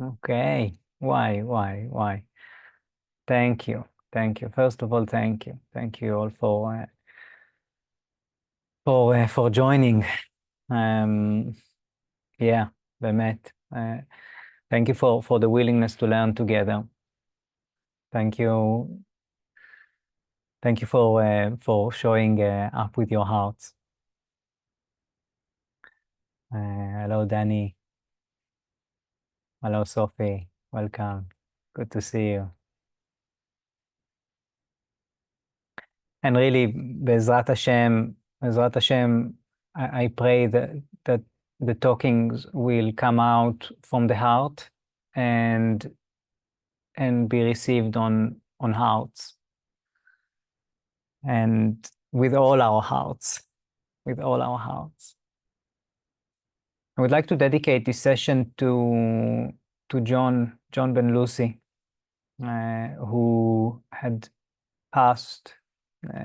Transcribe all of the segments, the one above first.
Okay. Why? Thank you. Thank you. First of all, thank you. Thank you all for joining. Um, yeah, באמת. Thank you for the willingness to learn together. Thank you. Thank you for showing up with your hearts. Hello, Danny. Hello, Sophie. Welcome. Good to see you. And really, Bezrat Hashem, I pray that the talkings will come out from the heart and be received on hearts and with all our hearts, with all our hearts. I would like to dedicate this session to John Ben Lusi, who had passed.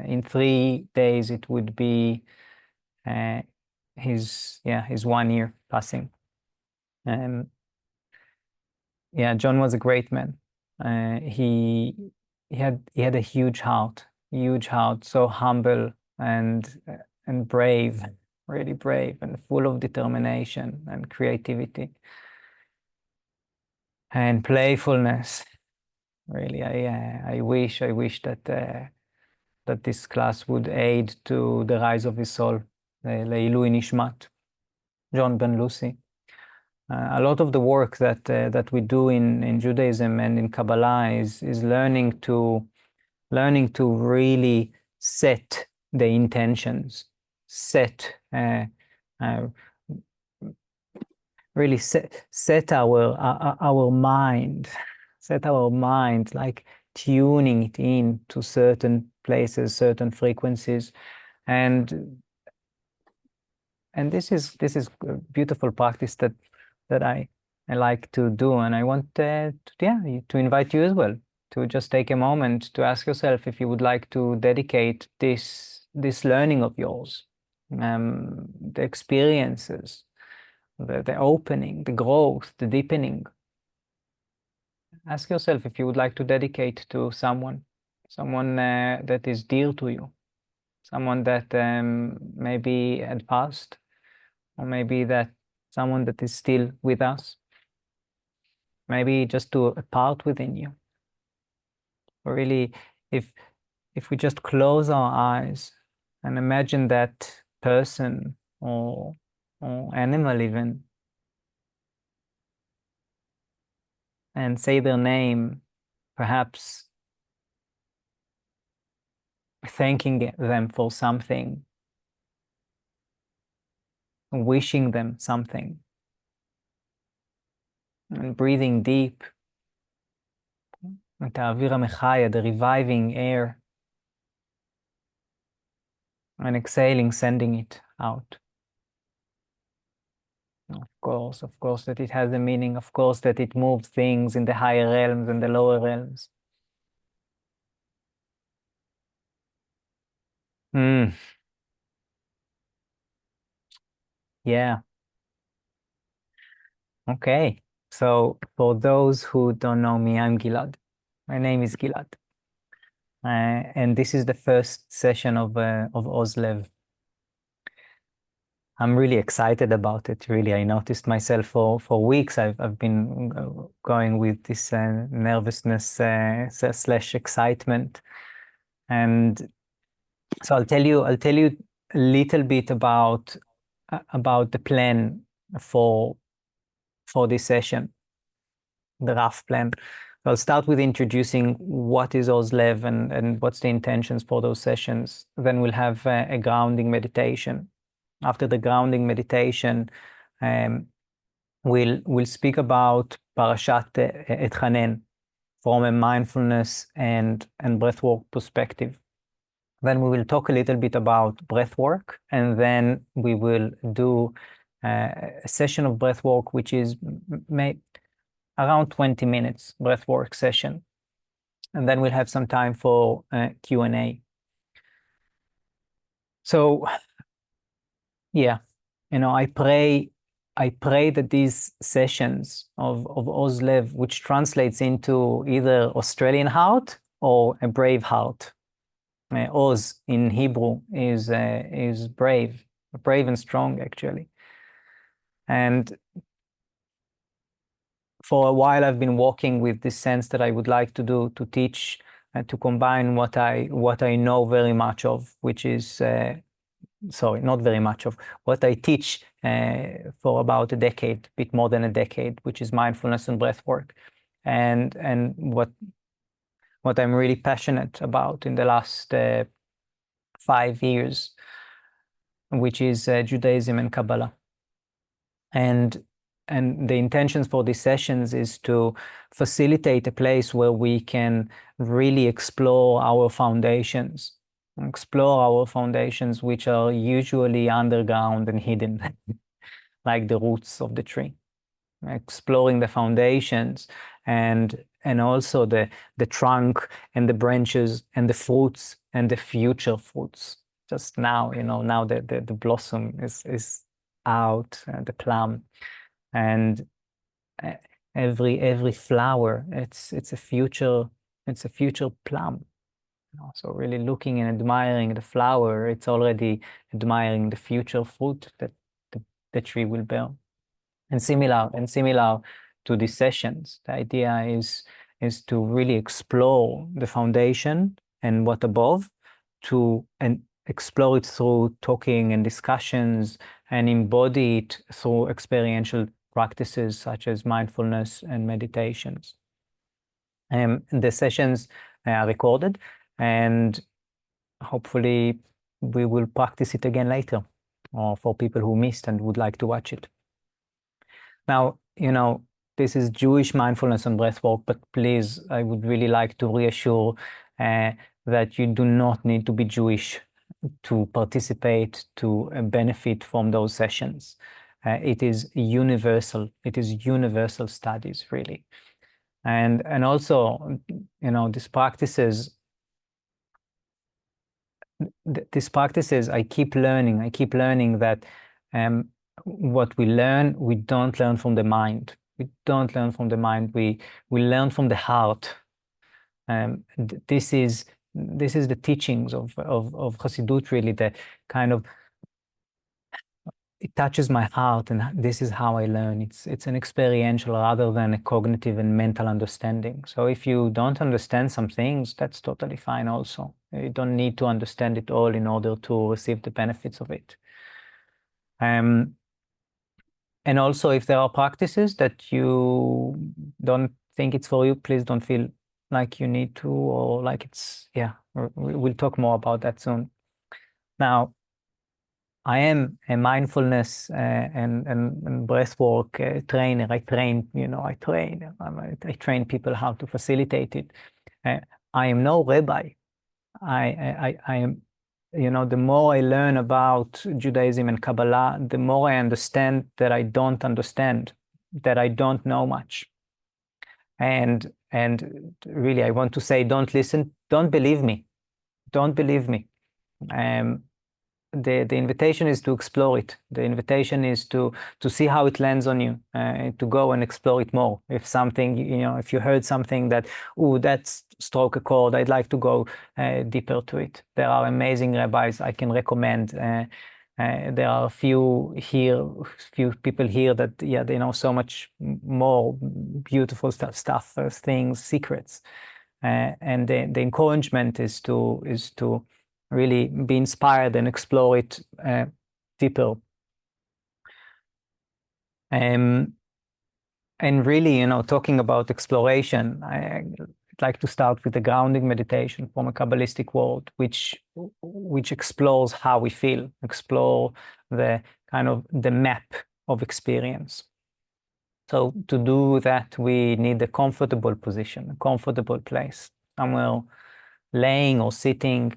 In 3 days, it would be his 1 year passing. And yeah, John was a great man. He had a huge heart, so humble and brave, really brave, and full of determination and creativity and playfulness. Really, I wish that that this class would aid to the rise of his soul, Leilui Nishmat, John Ben Lusi. A lot of the work that we do in Judaism and in Kabbalah is learning to really set the intentions, uh, really set our mind, like tuning it in to certain places, certain frequencies, and this is a beautiful practice that I like to do, and I want to invite you as well to just take a moment to ask yourself if you would like to dedicate this learning of yours, the experiences, the opening, the growth, the deepening. Ask yourself if you would like to dedicate to someone that is dear to you, someone that maybe had passed, or maybe that someone that is still with us, maybe just to a part within you. Or really, if we just close our eyes and imagine that person or animal even, and say their name, perhaps thanking them for something, wishing them something, and breathing deep, את האוויר המחיה, the reviving air, and exhaling, sending it out. Of course that it has a meaning, of course that it moves things in the higher realms and the lower realms. Yeah. Okay. So for those who don't know me, I'm Gilad. My name is Gilad. And this is the first session of Aus Lev. I'm really excited about it. Really, I noticed myself for weeks. I've been going with this nervousness slash excitement, and so I'll tell you a little bit about the plan for this session, the rough plan. So I'll start with introducing what is Aus Lev and what's the intentions for those sessions. Then we'll have a grounding meditation. After the grounding meditation, we'll speak about Parashat Ethanan from a mindfulness and breathwork perspective. Then we will talk a little bit about breathwork, and then we will do a session of breathwork, which is around 20 minutes breathwork session. And then we'll have some time for Q&A. So, yeah, I pray I pray that these sessions of Aus Lev, which translates into either Australian heart or a brave heart. Oz in Hebrew is brave and strong, actually. And for a while, I've been walking with this sense that I would like to do, to teach, to combine what I know very much of, which is sorry, not very much of, what I teach for about a decade, a bit more than a decade, which is mindfulness and breathwork, and what I'm really passionate about in the last 5 years, which is Judaism and Kabbalah. And the intentions for these sessions is to facilitate a place where we can really explore our foundations, which are usually underground and hidden, like the roots of the tree. Exploring the foundations and also the trunk and the branches and the fruits and the future fruits. Just now, now the blossom is out, the plum, and every flower, it's a future plum. So really looking and admiring the flower, it's already admiring the future fruit that the tree will bear. And similar to these sessions, the idea is to really explore the foundation and what above, and explore it through talking and discussions, and embody it through experiential practices such as mindfulness and meditations. The sessions are recorded, and hopefully we will practice it again later, or for people who missed and would like to watch it. Now, this is Jewish mindfulness and breathwork, but please, I would really like to reassure that you do not need to be Jewish to participate, to benefit from those sessions. It is universal. It is universal studies, really. And also, these practices, I keep learning that what we learn, we don't learn from the mind. We don't learn from the mind. We learn from the heart. This is the teachings of Hasidut, really. The kind of, it touches my heart, and this is how I learn. It's an experiential rather than a cognitive and mental understanding. So if you don't understand some things, that's totally fine also. You don't need to understand it all in order to receive the benefits of it. And also, if there are practices that you don't think it's for you, please don't feel like you need to, or like it's, yeah, we'll talk more about that soon. Now, I am a mindfulness and breathwork trainer. I train people how to facilitate it. I am no rabbi. I am, the more I learn about Judaism and Kabbalah, the more I understand that I don't understand, that I don't know much. And really, I want to say, don't listen, don't believe me. Don't believe me. The invitation is to explore it. The invitation is to see how it lands on you, to go and explore it more. If something, if you heard something that, oh, that's struck a chord, I'd like to go deeper to it. There are amazing rabbis I can recommend. There are a few people here that, yeah, they know so much more beautiful stuff, things, secrets. And the encouragement is to really be inspired and explore it deeper. And really, talking about exploration, I'd like to start with the grounding meditation from a Kabbalistic world, which explores how we feel, explore the kind of the map of experience. So to do that, we need a comfortable position, a comfortable place, somewhere laying or sitting.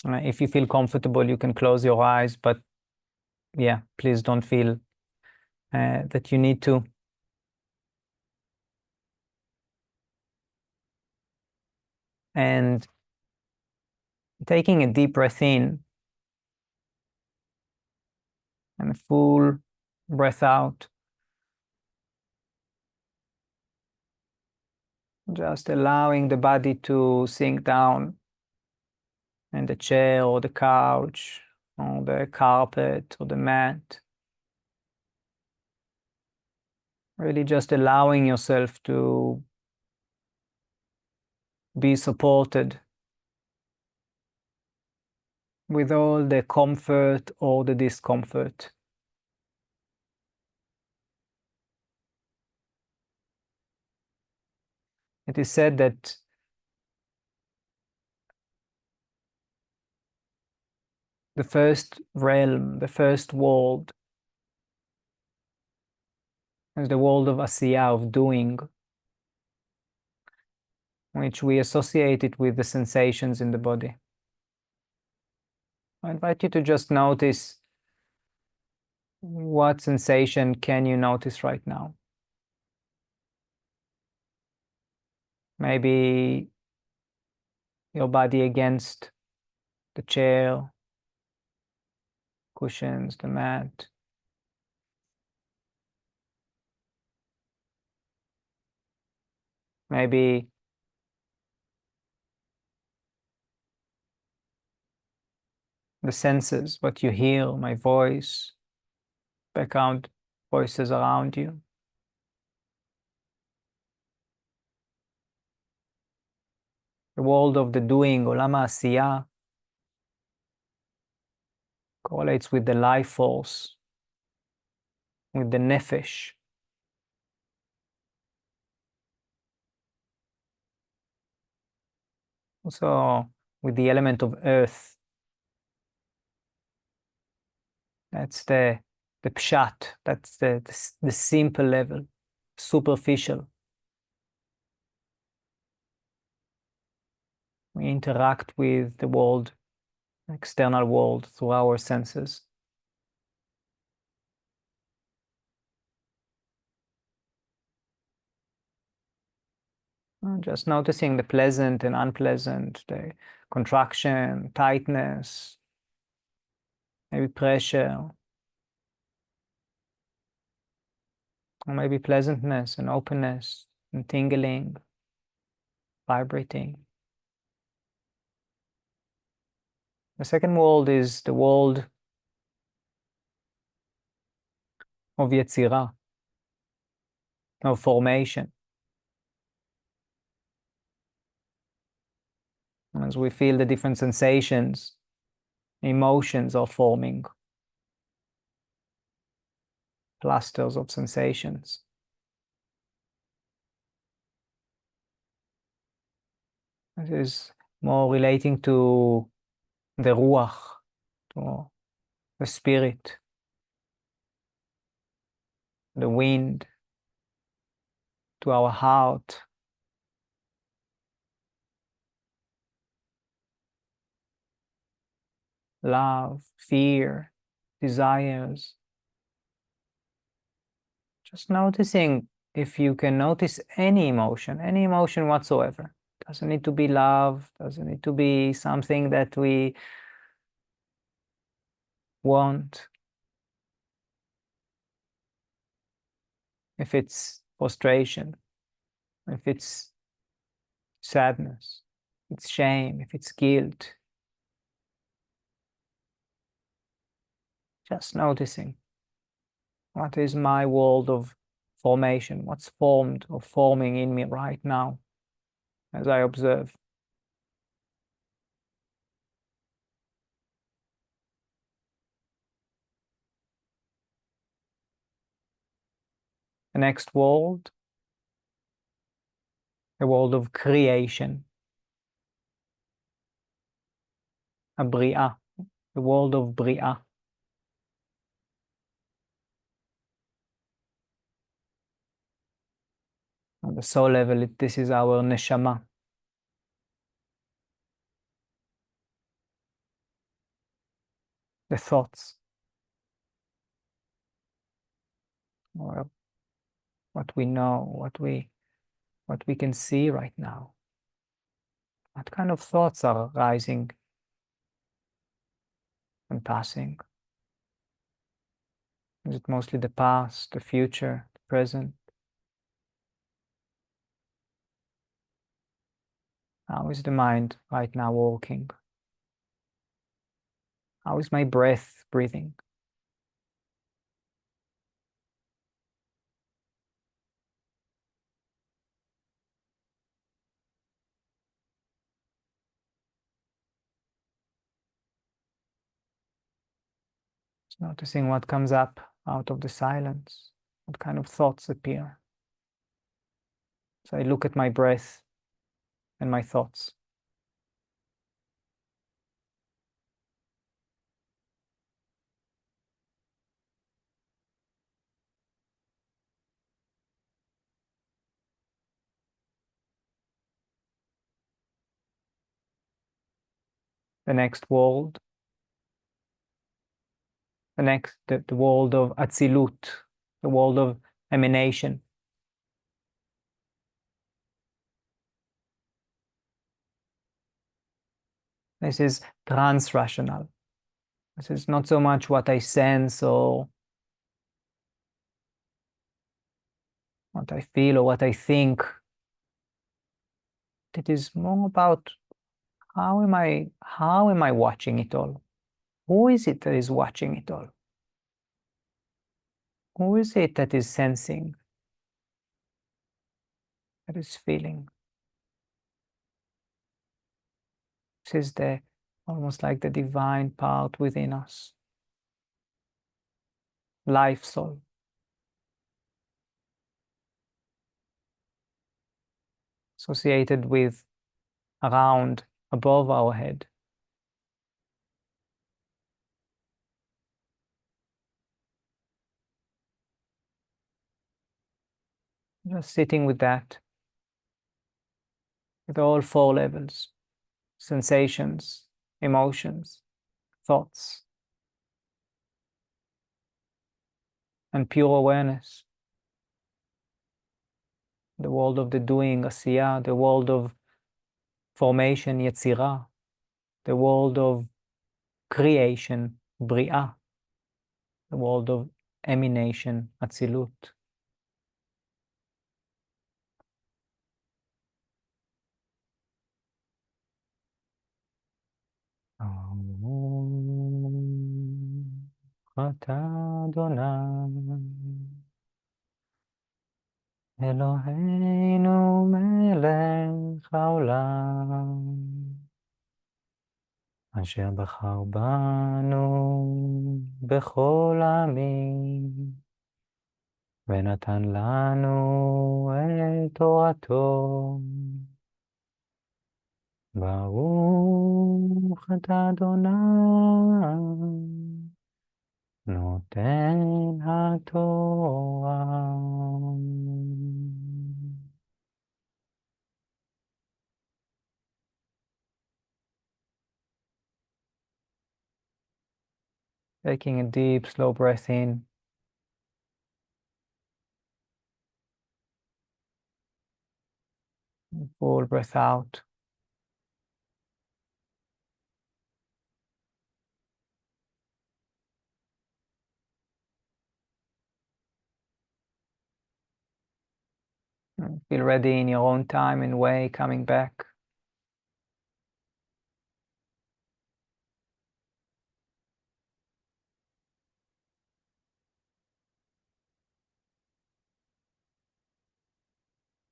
If you feel comfortable, you can close your eyes, but yeah, please don't feel that you need to. And taking a deep breath in and a full Breath out. Just allowing the body to sink down in the chair or the couch or the carpet or the mat. Really just allowing yourself to be supported with all the comfort or the discomfort. It is said that the first realm, the first world, is the world of asiyah, of doing, which we associate it with the sensations in the body. I invite you to just notice what sensation can you notice right now. Maybe your body against the chair, cushions, the mat. Maybe the senses, what you hear, my voice, background voices around you. The world of the doing, olam ha'asiyah, correlates with the life force, with the nefesh. Also with the element of earth. That's the pshat, that's the simple level, superficial. We interact with the world, external world, through our senses. Just noticing the pleasant and unpleasant, the contraction, tightness, maybe pressure, or maybe pleasantness and openness and tingling, vibrating. The second world is the world of yetzirah, of formation. As we feel the different sensations, emotions are forming, clusters of sensations. This is more relating to the ruach, to the spirit, the wind, to our heart. Love, fear, desires. Just noticing if you can notice any emotion whatsoever. Doesn't need to be love, doesn't need to be something that we want. If it's frustration, if it's sadness, if it's shame, if it's guilt. Just noticing, what is my world of formation? What's formed or forming in me right now as I observe? The next world, the world of creation, a bria, the world of bria. On the soul level, this is our neshama. The thoughts, or what we know, what we can see right now. What kind of thoughts are rising and passing? Is it mostly the past, the future, the present? How is the mind right now working? How is my breath breathing? Just noticing what comes up out of the silence, what kind of thoughts appear. So I look at my breath and my thoughts. The next world, the world of Atzilut, the world of emanation. This is trans-rational. This is not so much what I sense or what I feel or what I think. It is more about how am I watching it all? Who is it that is watching it all? Who is it that is sensing, that is feeling? This is the almost like the divine part within us, life soul, associated with, around, above our head. Just sitting with that, with all four levels: sensations, emotions, thoughts, and pure awareness. The world of the doing, asiyah, the world of formation, yetzirah, the world of creation, bria, the world of emanation, atzilut. אתה אדוני אלוהינו מלך העולם אשר בחר בנו בכל העמים ונתן לנו את תורתו. ברוך אתה אדוני נותן התורה. Taking a deep, slow breath in. Full breath out. Feel ready in your own time and way, coming back.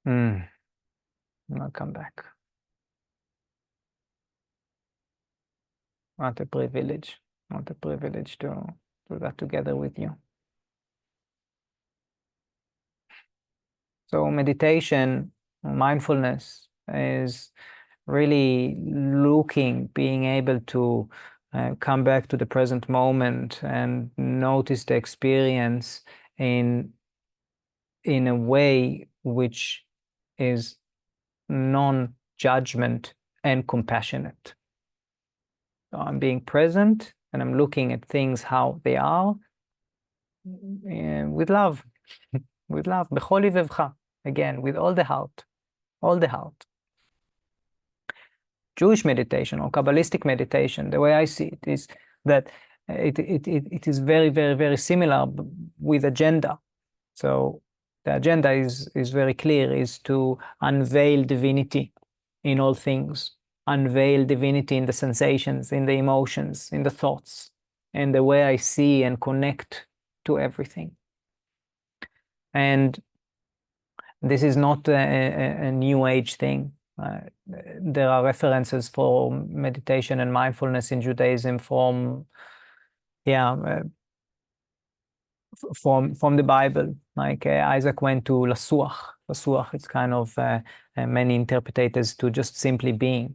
I'll come back. What a privilege. What a privilege to do that together with you. So meditation, mindfulness is really being able to come back to the present moment and notice the experience in a way which is non-judgment and compassionate. So I'm being present and I'm looking at things how they are with love, with love, בכל לבבך, again, with all the heart, all the heart. Jewish meditation or Kabbalistic meditation, the way I see it is that it is very, very, very similar with agenda. So the agenda is very clear, is to unveil divinity in all things, unveil divinity in the sensations, in the emotions, in the thoughts, and the way I see and connect to everything. And this is not a new age thing. There are references for meditation and mindfulness in Judaism from from the Bible. Like Isaac went to Lasuach. Lasuach, it's kind of many interpreted as to just simply being.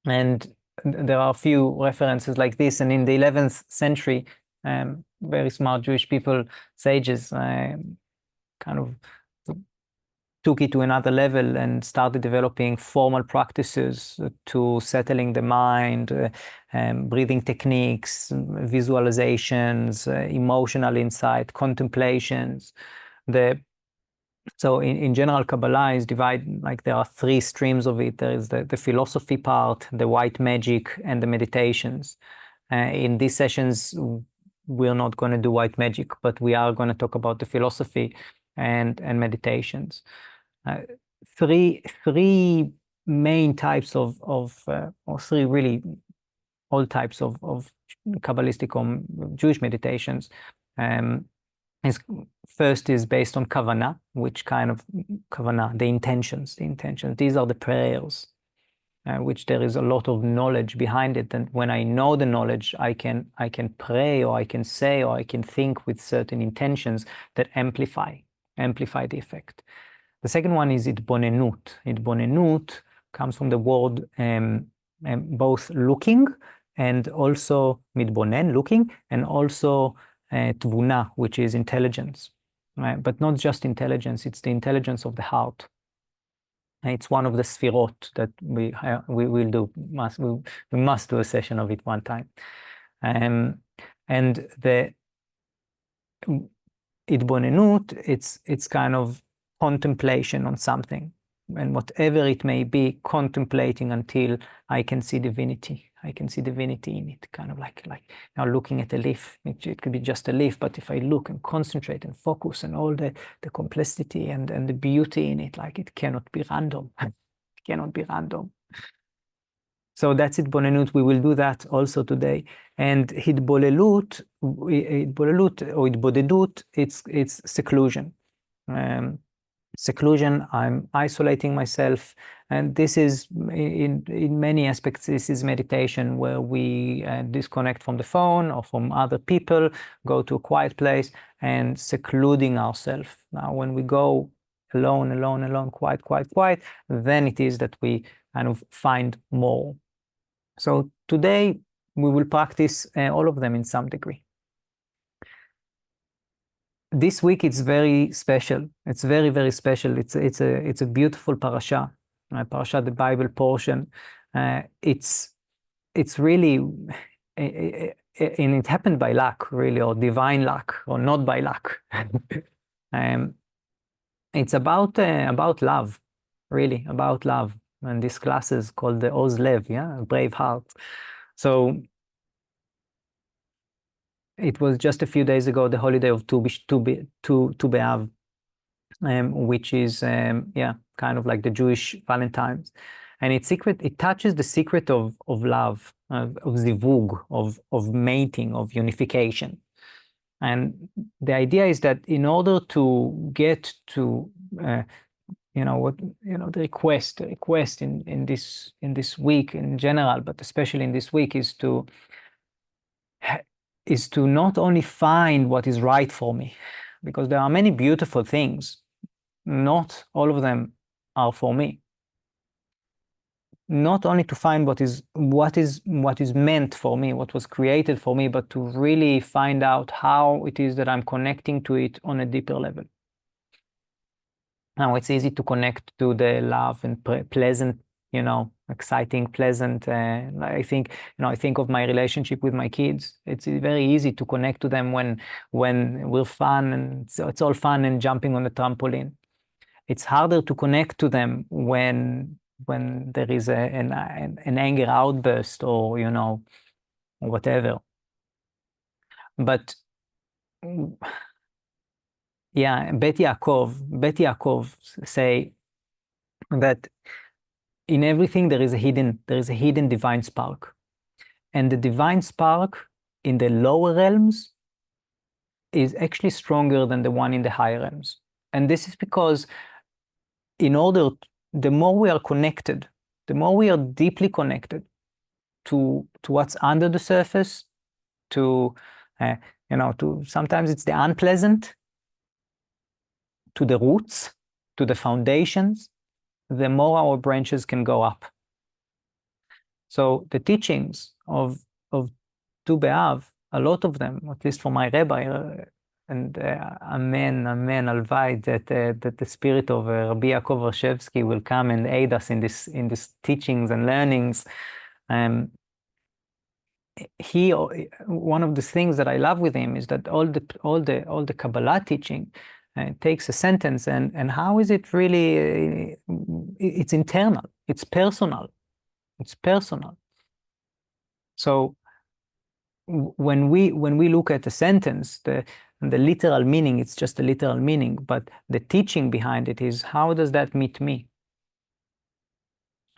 And there are a few references like this. And in the 11th century, very smart Jewish people, sages, kind of took it to another level and started developing formal practices to settling the mind, breathing techniques, visualizations, emotional insight, contemplations. So in general, Kabbalah is divided, like there are three streams of it. There is the philosophy part, the white magic, and the meditations. In these sessions, we're not going to do white magic, but we are going to talk about the philosophy and meditations. Three main types of or three really all types of Kabbalistic or Jewish meditations. First is based on kavanah, which kind of kavanah, the intentions. These are the prayers, which there is a lot of knowledge behind it. And when I know the knowledge, I can pray, or I can say, or I can think with certain intentions that amplify the effect. The second one is itbonenut. Itbonenut comes from the word both looking and also mitbonen, looking, and also tvuna, which is intelligence. But not just intelligence, it's the intelligence of the heart. It's one of the sfirot that we will do. We must do a session of it one time. And the itbonenut, it's kind of contemplation on something, and whatever it may be, contemplating until I can see divinity. I can see divinity in it, kind of like now looking at a leaf. It could be just a leaf, but if I look and concentrate and focus and all the complexity and the beauty in it, like it cannot be random. It cannot be random. So that's itbonenut. We will do that also today. And hitbolelut or itbodedut, it's seclusion. Seclusion, I'm isolating myself, and this is in many aspects, this is meditation, where we disconnect from the phone or from other people, go to a quiet place and secluding ourselves. Now when we go alone, quiet, then it is that we kind of find more. So today we will practice all of them in some degree. This week it's very special. It's very, very special. It's a beautiful parasha, the Bible portion. It's really, and it happened by luck, really, or divine luck, or not by luck. It's about love, really, about love. And this class is called the Aus Lev, brave heart. So it was just a few days ago, the holiday of Tu B'Av, which is kind of like the Jewish Valentine's, and it touches the secret of love, of zivug, of mating, of unification. And the idea is that in order to get to the request in this week in general, but especially in this week, is to not only find what is right for me, because there are many beautiful things, not all of them are for me. Not only to find what is meant for me, what was created for me, but to really find out how it is that I'm connecting to it on a deeper level. Now it's easy to connect to the love and pleasant, exciting, pleasant. I think of my relationship with my kids. It's very easy to connect to them when we're fun, and so it's all fun and jumping on the trampoline. It's harder to connect to them when there is an anger outburst, or whatever. But yeah, Bet Yaakov say that in everything there is a hidden divine spark. And the divine spark in the lower realms is actually stronger than the one in the higher realms. And this is because the more we are connected, the more we are deeply connected to what's under the surface, to sometimes it's the unpleasant, to the roots, to the foundations, the more our branches can go up. So the teachings of Tu B'Av, a lot of them, at least for my rabbi, and amen, alvai, that the spirit of Rabbi Yaakov Warshevsky will come and aid us in this teachings and learnings. One of the things that I love with him is that all the Kabbalah teaching takes a sentence and how is it really? It's internal. It's personal. It's personal. So when we look at a sentence, the literal meaning, it's just a literal meaning, but the teaching behind it is how does that meet me?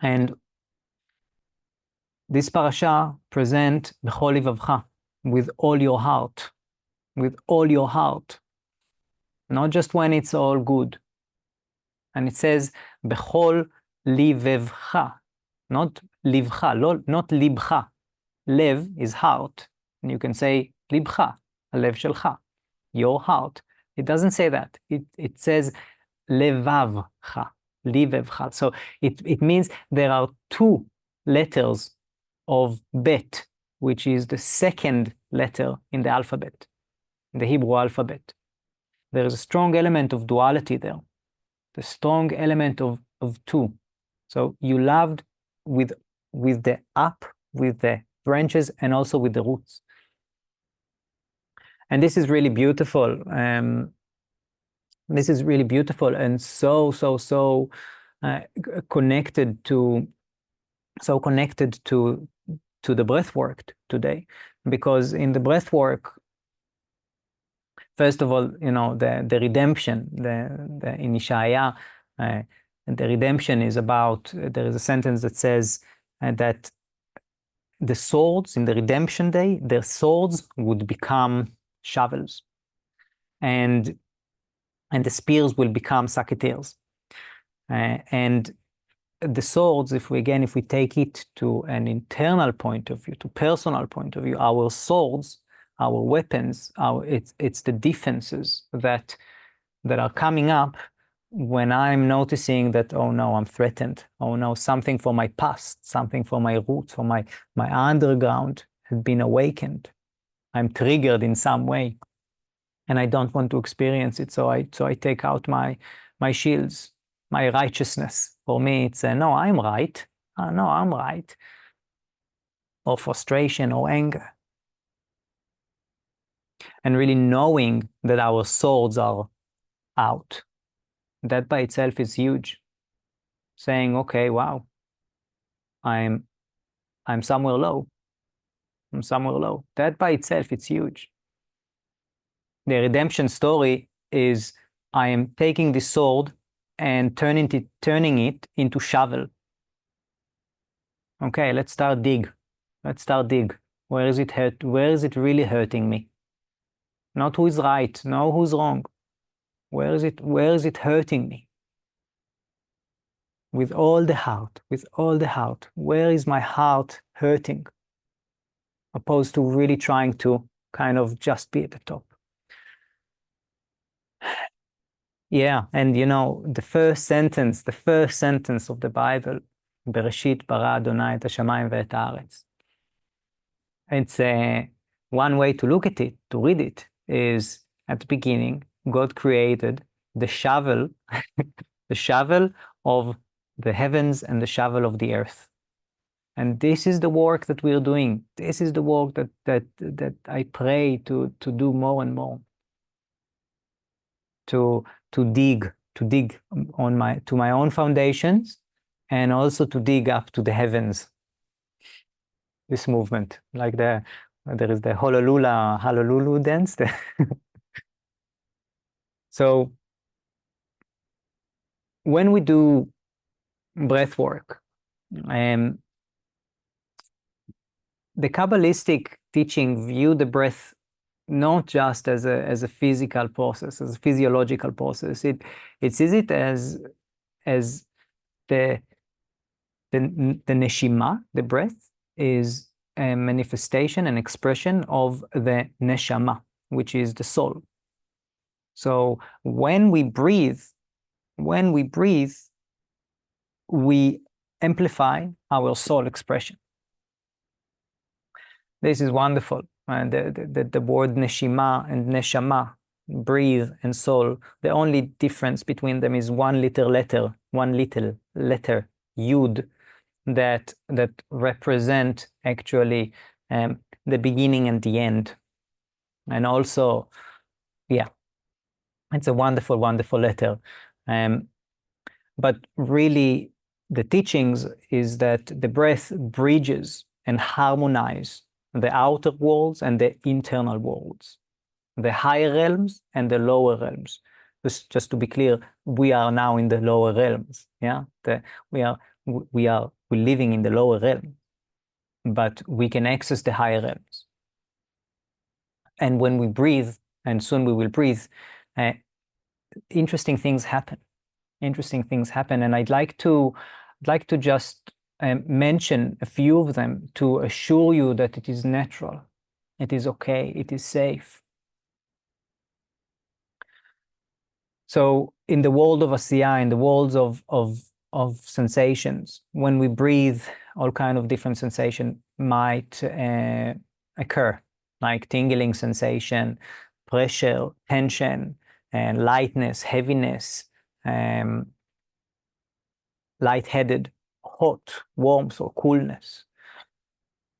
And this parasha present b'chol lebavcha, with all your heart, with all your heart, not just when it's all good. And it says b'chol lebavcha, not livcha, not libcha. Lev is heart, and you can say libcha, lev shelcha, your heart. It doesn't say that. It says levavcha, livevcha. So it means there are two letters of bet, which is the second letter in the alphabet, the Hebrew alphabet. There is a strong element of duality there, the strong element of two. So you loved with the up, with the branches, and also with the roots. And this is really beautiful. This is really beautiful and so connected to the breath work today, because in the breath work, first of all, the redemption, the in Ishaya, the redemption is about. There is a sentence that says that the swords in the redemption day, their swords would become shovels, and the spears will become saketeers. And the swords, if we take it to an internal point of view, to personal point of view, our swords, our weapons, it's the defenses that are coming up when I'm noticing that, oh no, I'm threatened. Oh no, something from my past, something from my roots, from my underground has been awakened. I'm triggered in some way, and I don't want to experience it. So I take out my shields, my righteousness. For me, it's no, I'm right. No, I'm right. Or frustration or anger. And really knowing that our swords are out. That by itself is huge. Saying, okay, wow, I'm somewhere low. I'm somewhere low. That by itself, it's huge. The redemption story is I am taking this sword and turning it into shovel. Okay, let's start dig. Let's start dig. Where is it hurt? Where is it really hurting me? Not who is right, no who's wrong. Where is it hurting me? With all the heart, where is my heart hurting? Opposed to really trying to kind of just be at the top. Yeah, and the first sentence of the Bible, Bereshit bara Adonai et hashamayim ve'et haaretz. It's one way to look at it, to read it, is at the beginning, God created the shovel, the shovel of the heavens and the shovel of the earth. And this is the work that we're doing. This is the work that I pray to do more and more. To dig to my own foundations, and also to dig up to the heavens. This movement, like the There is the Honolulu dance. So when we do breath work, the Kabbalistic teaching view the breath not just as a physical process, as a physiological process. It sees it as the neshima, the breath, is a manifestation and expression of the neshama, which is the soul. So when we breathe, we amplify our soul expression. This is wonderful. The word neshima and neshama, breathe and soul, the only difference between them is one little letter, yud, that represent actually the beginning and the end. And also, yeah, it's a wonderful, wonderful letter. But really, the teachings is that the breath bridges and harmonizes the outer worlds and the internal worlds, the higher realms and the lower realms. Just to be clear, we are now in the lower realms. Yeah, we're living in the lower realm, but we can access the higher realms. And when we breathe, and soon we will breathe, interesting things happen. Interesting things happen, and I'd like to just mention a few of them to assure you that it is natural, it is okay, it is safe. So in the world of Asiya, in the worlds of sensations, when we breathe, all kind of different sensation might occur, like tingling sensation, pressure, tension, and lightness, heaviness, lightheaded, hot, warmth, or coolness.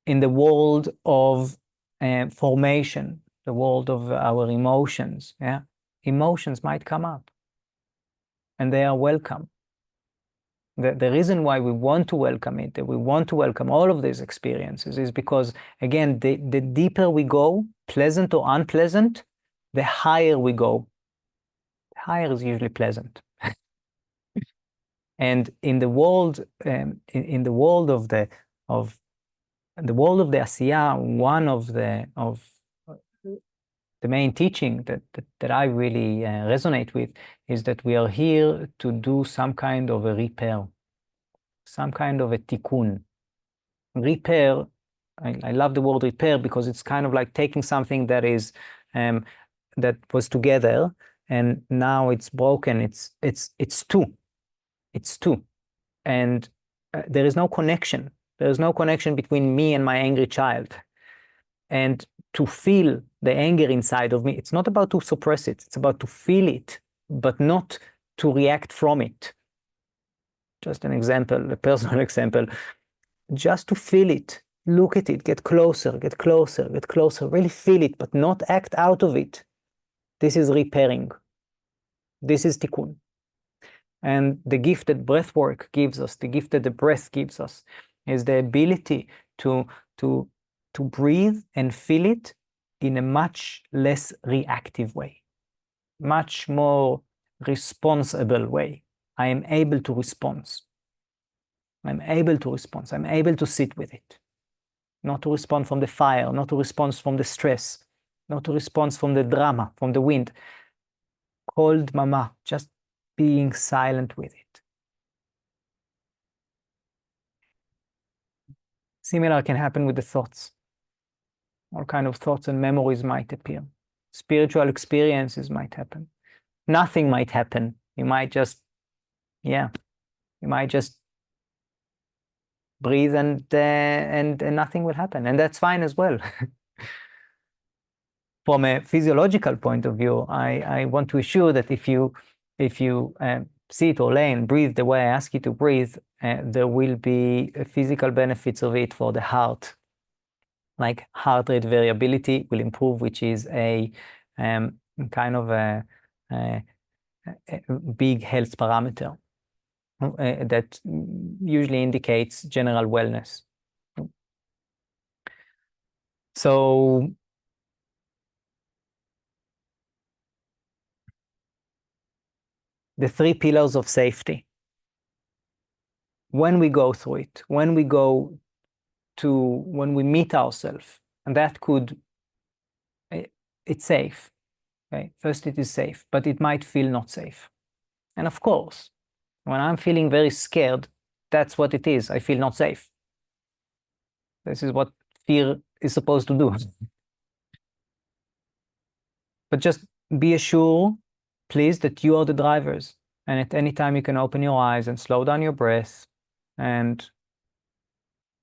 In the world of formation, the world of our emotions, yeah, emotions might come up, and they are welcome. The reason why we want to welcome it, that we want to welcome all of these experiences, is because, again, the deeper we go, pleasant or unpleasant, the higher we go. The higher is usually pleasant. And in the world, in the world of the Asiya, one of the main teaching that I really resonate with is that we are here to do some kind of a repair, some kind of a tikkun. Repair, I love the word repair because it's kind of like taking something that is that was together and now it's broken. It's two, and there is no connection. There is no connection between me and my angry child. And to feel the anger inside of me, it's not about to suppress it. It's about to feel it, but not to react from it. Just an example, a personal example. Just to feel it, look at it, get closer, get closer, get closer, really feel it, but not act out of it. This is repairing. This is tikkun. And the gift that breath work gives us, the gift that the breath gives us, is the ability to breathe and feel it in a much less reactive way, much more responsible way. I am able to respond. I'm able to respond. I'm able to sit with it. Not to respond from the fire, not to respond from the stress, not to respond from the drama, from the wind. Cold mama, just being silent with it. Similar can happen with the thoughts. All kind of thoughts and memories might appear. Spiritual experiences might happen. Nothing might happen. You might just, yeah, you might just breathe and nothing will happen, and that's fine as well. From a physiological point of view, I want to assure that if you sit or lay and breathe the way I ask you to breathe, there will be physical benefits of it for the heart. Like heart rate variability will improve, which is a kind of a big health parameter that usually indicates general wellness. So the three pillars of safety. When we go through it, when we meet ourselves, and that could, it's safe. Okay, first it is safe, but it might feel not safe. And of course, when I'm feeling very scared, that's what it is. I feel not safe. This is what fear is supposed to do. But just be assured, please, that you are the drivers. And at any time you can open your eyes and slow down your breath and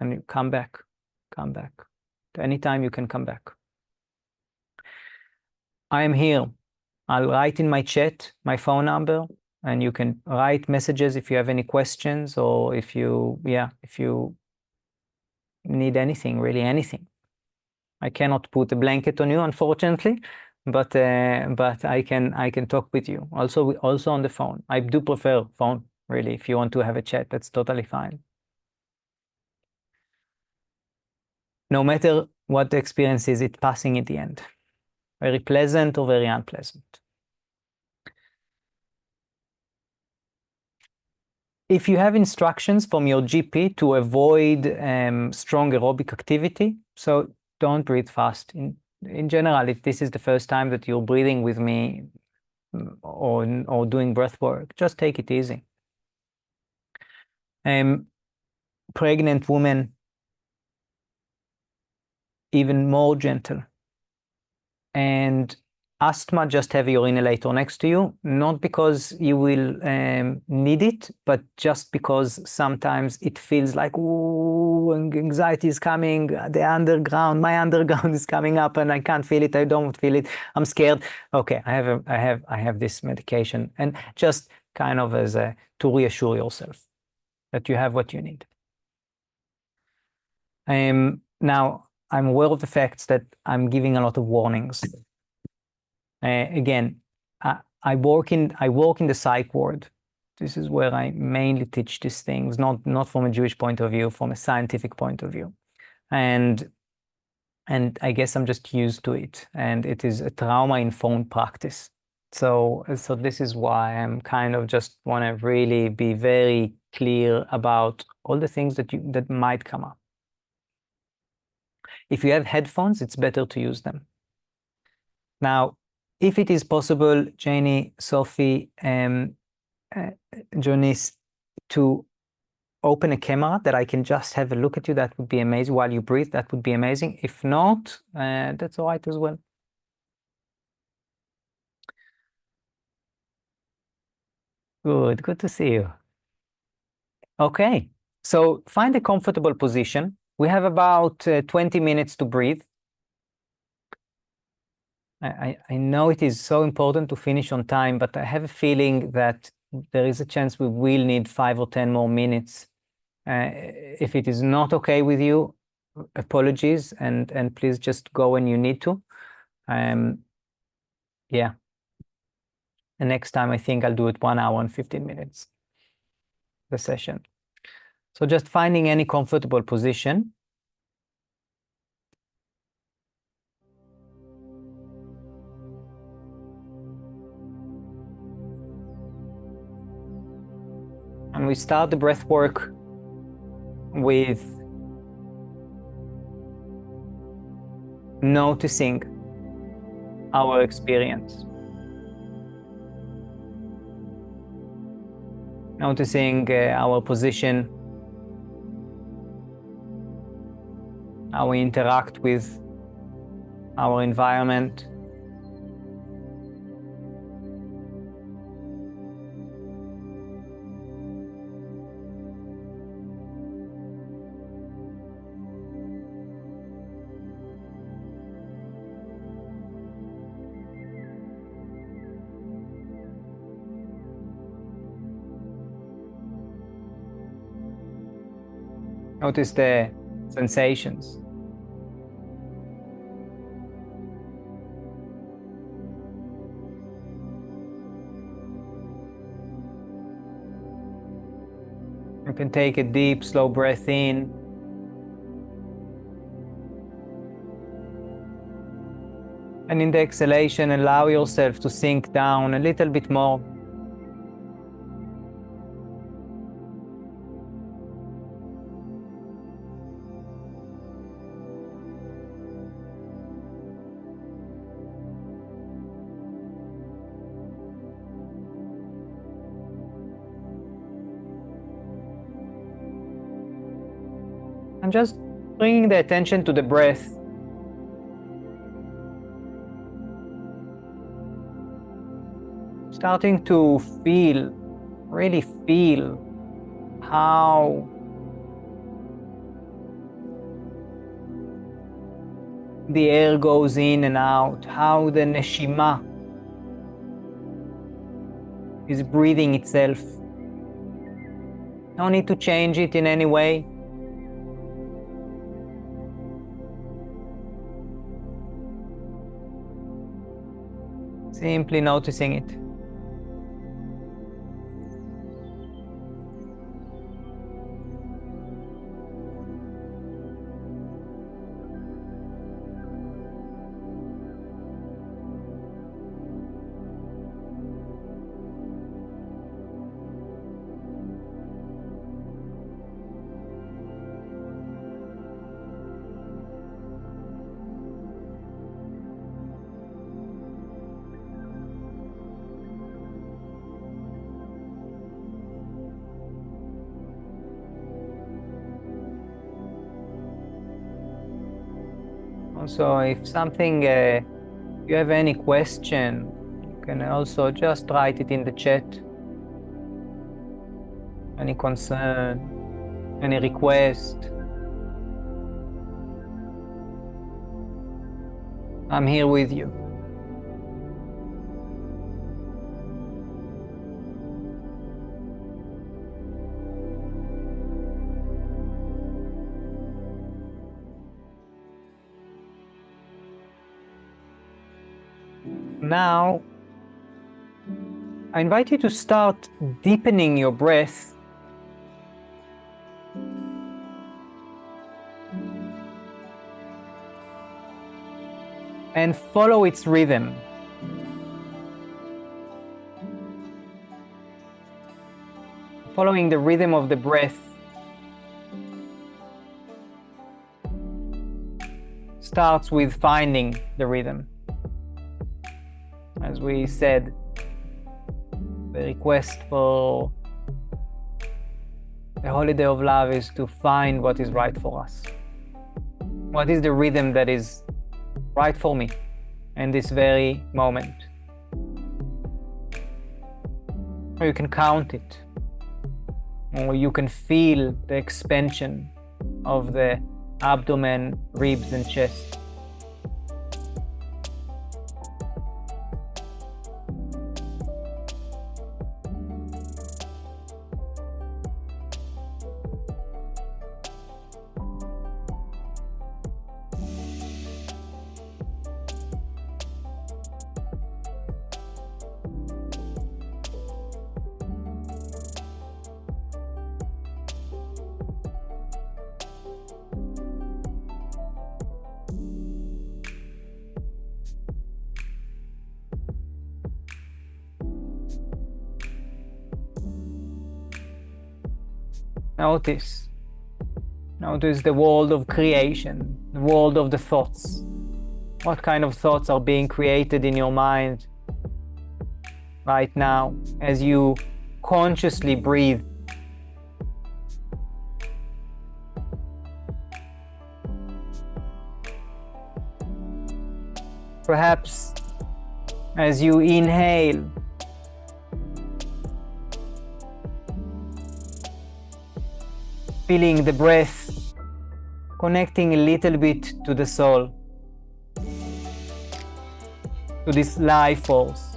you come back. At any time you can come back. I am here. I'll write in my chat my phone number, and you can write messages if you have any questions, or if you need anything, really anything. I cannot put a blanket on you, unfortunately, but I can talk with you. Also on the phone. I do prefer phone, really. If you want to have a chat, that's totally fine. No matter what the experience is, it's passing at the end. Very pleasant or very unpleasant. If you have instructions from your GP to avoid strong aerobic activity, so don't breathe fast. In general, if this is the first time that you're breathing with me or doing breath work, just take it easy. Pregnant women, even more gentle. And asthma, just have your inhalator next to you, not because you will need it, but just because sometimes it feels like, ooh, anxiety is coming, my underground is coming up and I can't feel it, I don't feel it, I'm scared. Okay, I have this medication, and just kind of as to reassure yourself that you have what you need. Now, I'm aware of the facts that I'm giving a lot of warnings. Again, I work in the psych ward. This is where I mainly teach these things, not from a Jewish point of view, from a scientific point of view, and I guess I'm just used to it, and it is a trauma-informed practice. So this is why I'm kind of just want to really be very clear about all the things that might come up. If you have headphones, it's better to use them. Now, if it is possible, Janie, Sophie, Jonis, to open a camera that I can just have a look at you, that would be amazing. While you breathe, that would be amazing. If not, that's all right as well. Good to see you. Okay, so find a comfortable position. We have about 20 minutes to breathe. I know it is so important to finish on time, but I have a feeling that there is a chance we will need 5 or 10 more minutes. If it is not okay with you, apologies, and please just go when you need to. Yeah. And next time I think I'll do it 1 hour and 15 minutes, the session. So just finding any comfortable position. And we start the breath work with noticing our experience. Noticing our position, how we interact with our environment. Notice the sensations. You can take a deep, slow breath in. And in the exhalation, allow yourself to sink down a little bit more. And just bringing the attention to the breath. Starting to feel, really feel how the air goes in and out, how the neshima is breathing itself. No need to change it in any way. Simply noticing it. Also, if something, you have any question, you can also just write it in the chat. Any concern, any request. I'm here with you. Now, I invite you to start deepening your breath and follow its rhythm. Following the rhythm of the breath starts with finding the rhythm. As we said, the request for the holiday of love is to find what is right for us. What is the rhythm that is right for me in this very moment? Or you can count it, or you can feel the expansion of the abdomen, ribs, and chest. Notice the world of creation, the world of the thoughts. What kind of thoughts are being created in your mind right now as you consciously breathe? Perhaps as you inhale, feeling the breath, connecting a little bit to the soul, to this life force.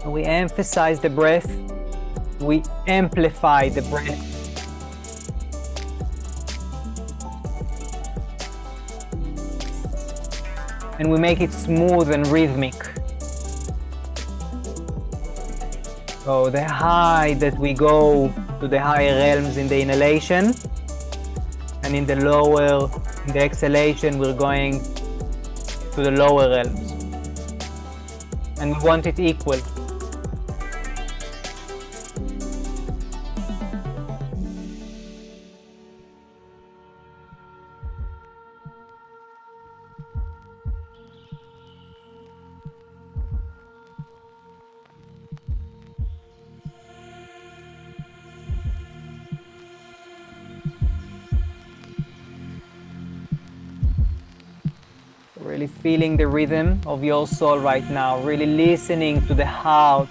We emphasize the breath, we amplify the breath. and we make it smooth and rhythmic. So the high that we go to the higher realms in the inhalation, and in the exhalation, we're going to the lower realms. And we want it equal. Really feeling the rhythm of your soul right now, really listening to the heart,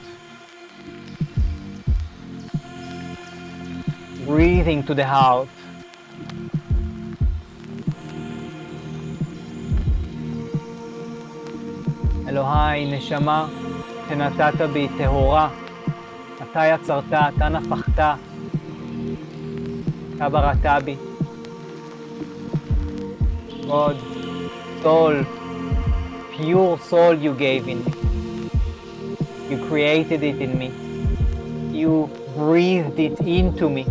breathing to the heart. אלוהי, נשמה שנתת בי טהורה, אתה יצרת, אתה נפחת, אתה בראת בי. God, soul, pure soul you gave in me. You created it in me. You breathed it into me.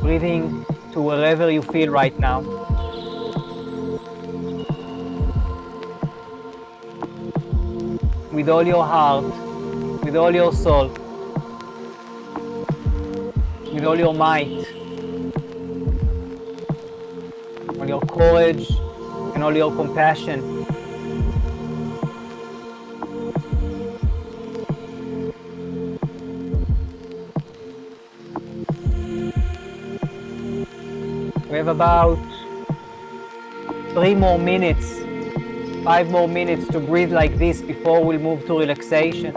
Breathing to wherever you feel right now. With all your heart, with all your soul, with all your might, all your courage and all your compassion. We have about 3 more minutes, 5 more minutes to breathe like this before we'll move to relaxation.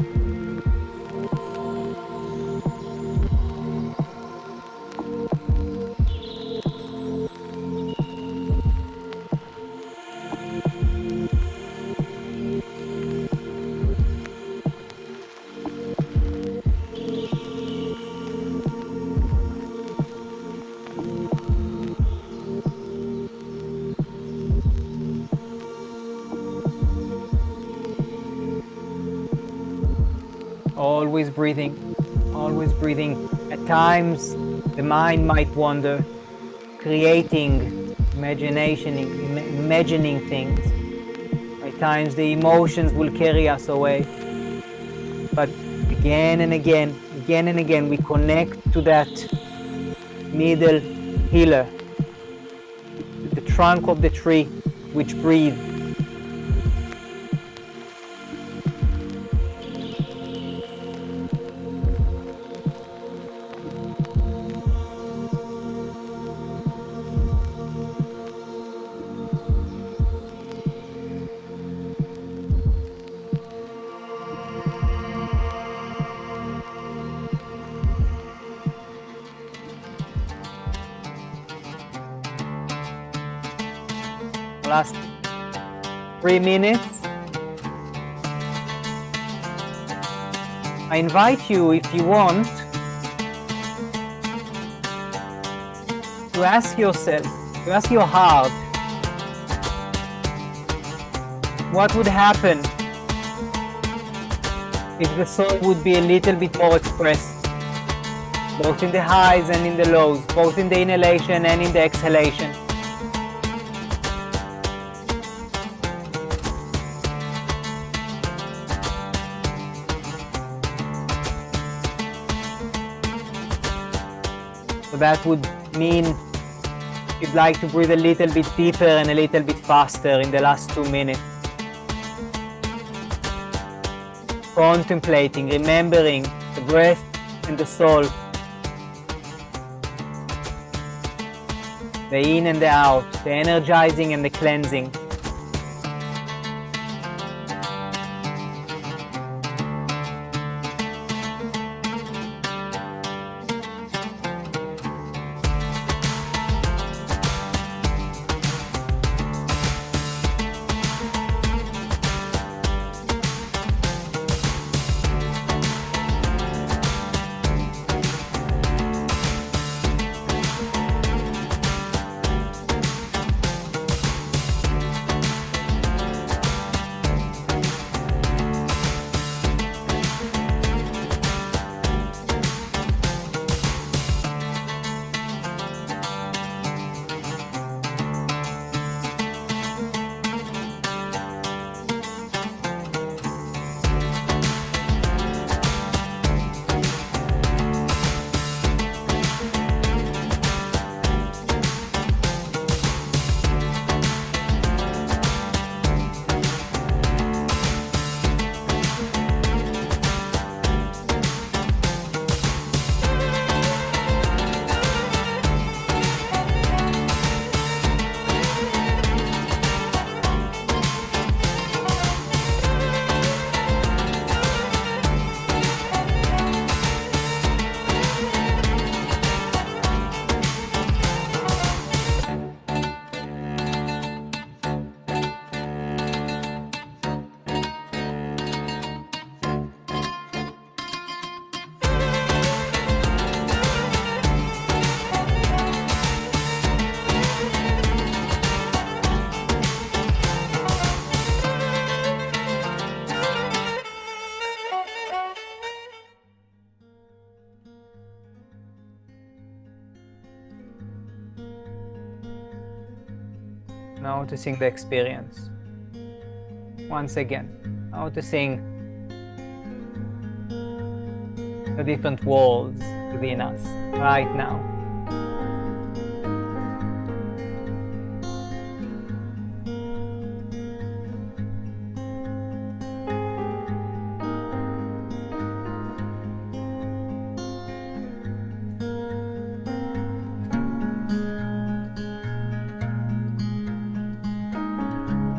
Always breathing, always breathing. At times, the mind might wander, creating, imagining things. At times, the emotions will carry us away. But again and again, we connect to that middle pillar, the trunk of the tree, which breathes. Last 3 minutes. I invite you, if you want, to ask yourself, to ask your heart, what would happen if the soul would be a little bit more expressed, both in the highs and in the lows, both in the inhalation and in the exhalation. So that would mean you'd like to breathe a little bit deeper and a little bit faster in the last 2 minutes. Contemplating, remembering the breath and the soul. The in and the out, the energizing and the cleansing. noticing the experience. Once again, noticing the different worlds within us right now.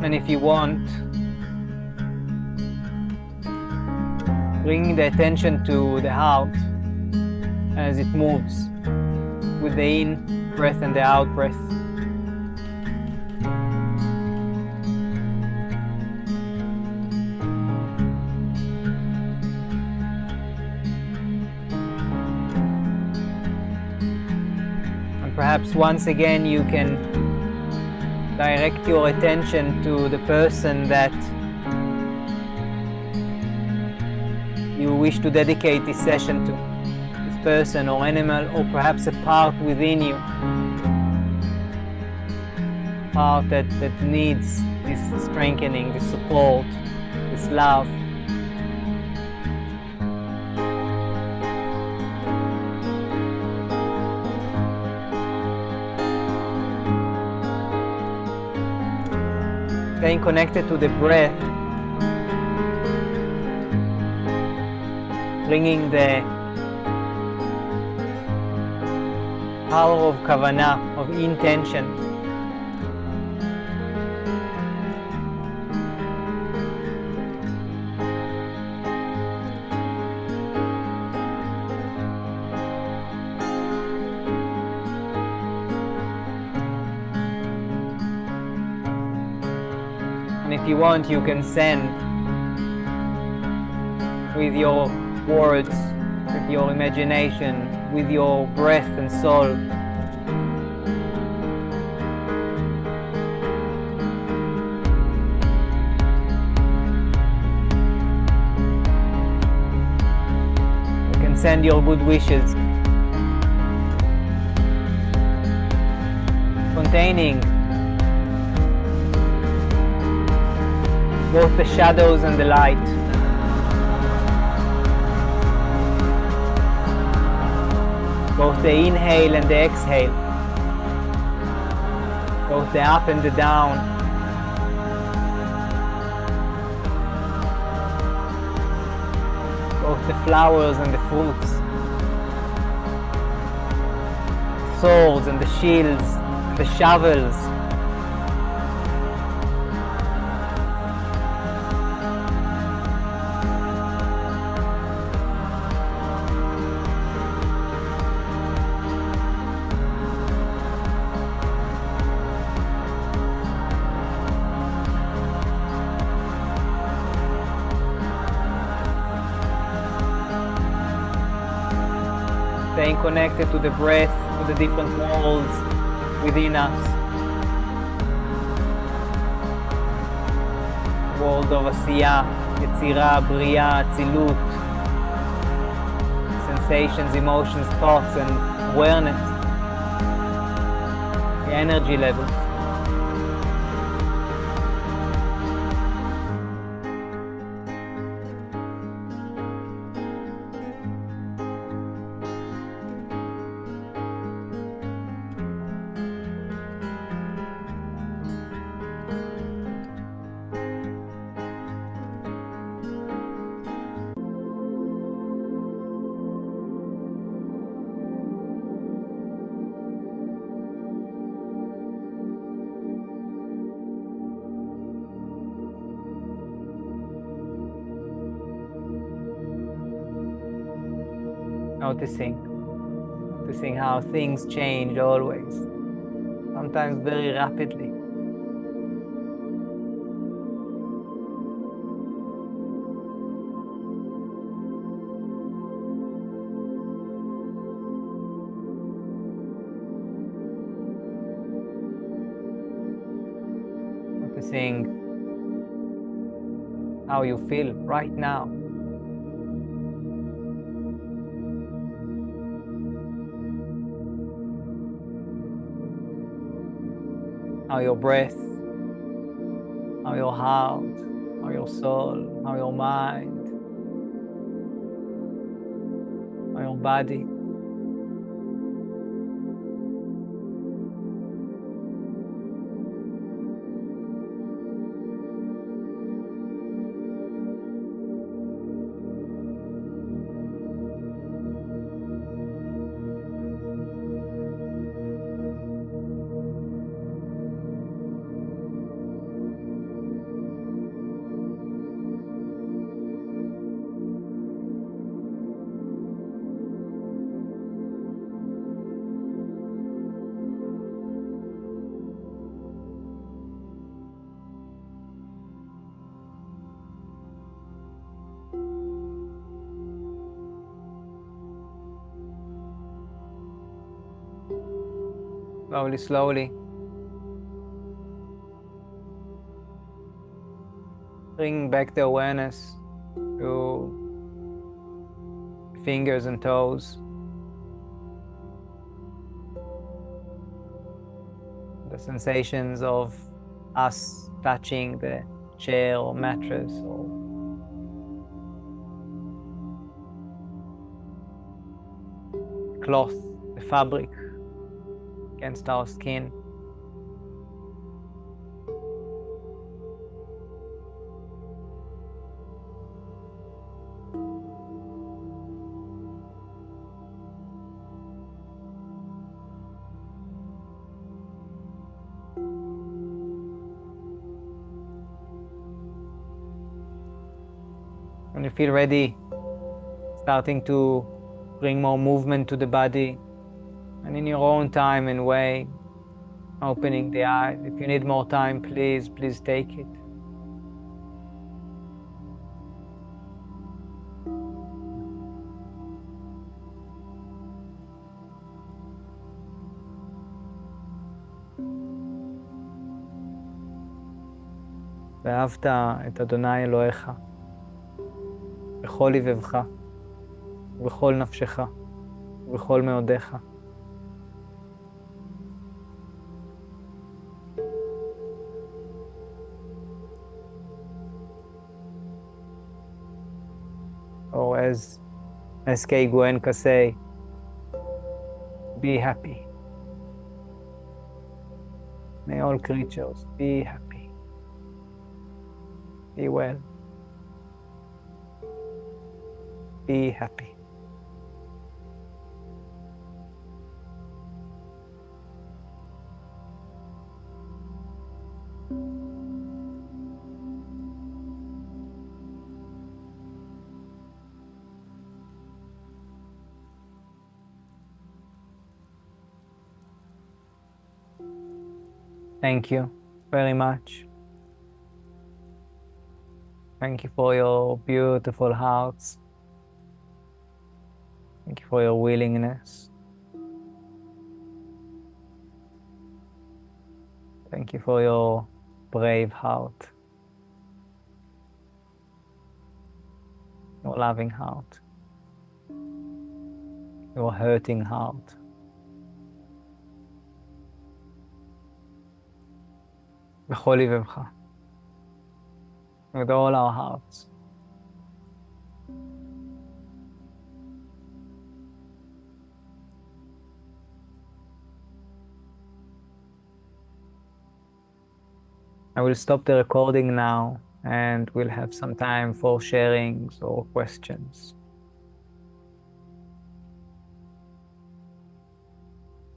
And if you want, bringing the attention to the heart as it moves with the in breath and the out breath. And perhaps once again you can direct your attention to the person that you wish to dedicate this session to. This person or animal, or perhaps a part within you. Part that needs this strengthening, this support, this love. Staying connected to the breath, bringing the power of kavanah, of intention. And if you want, you can send with your words, with your imagination, with your breath and soul. You can send your good wishes, containing both the shadows and the light. Both the inhale and the exhale. Both the up and the down. Both the flowers and the fruits. Swords and the shields, the shovels. Staying connected to the breath, to the different worlds within us. World of עשייה, יצירה, בריאה, אצילות, sensations, emotions, thoughts, and awareness. The energy levels. Noticing how things change always, sometimes very rapidly. Noticing how you feel right now. How your breath how your heart, how your soul, how your mind, how your body. Slowly, slowly. Bring back the awareness to fingers and toes. The sensations of us touching the chair or mattress or cloth, the fabric against our skin. When you feel ready, starting to bring more movement to the body, and in your own time and way, opening the eyes. If you need more time, please take it. ואהבת את אדוני אלוהיך בכל לבבך ובכל נפשך ובכל מאודיך. Or as S.K. Goenka say, be happy. May all creatures be happy. Be well. Be happy. Thank you very much. Thank you for your beautiful hearts. Thank you for your willingness. Thank you for your brave heart, your loving heart, your hurting heart. בכל לבבך, with all our hearts. I will stop the recording now and we'll have some time for sharings or questions.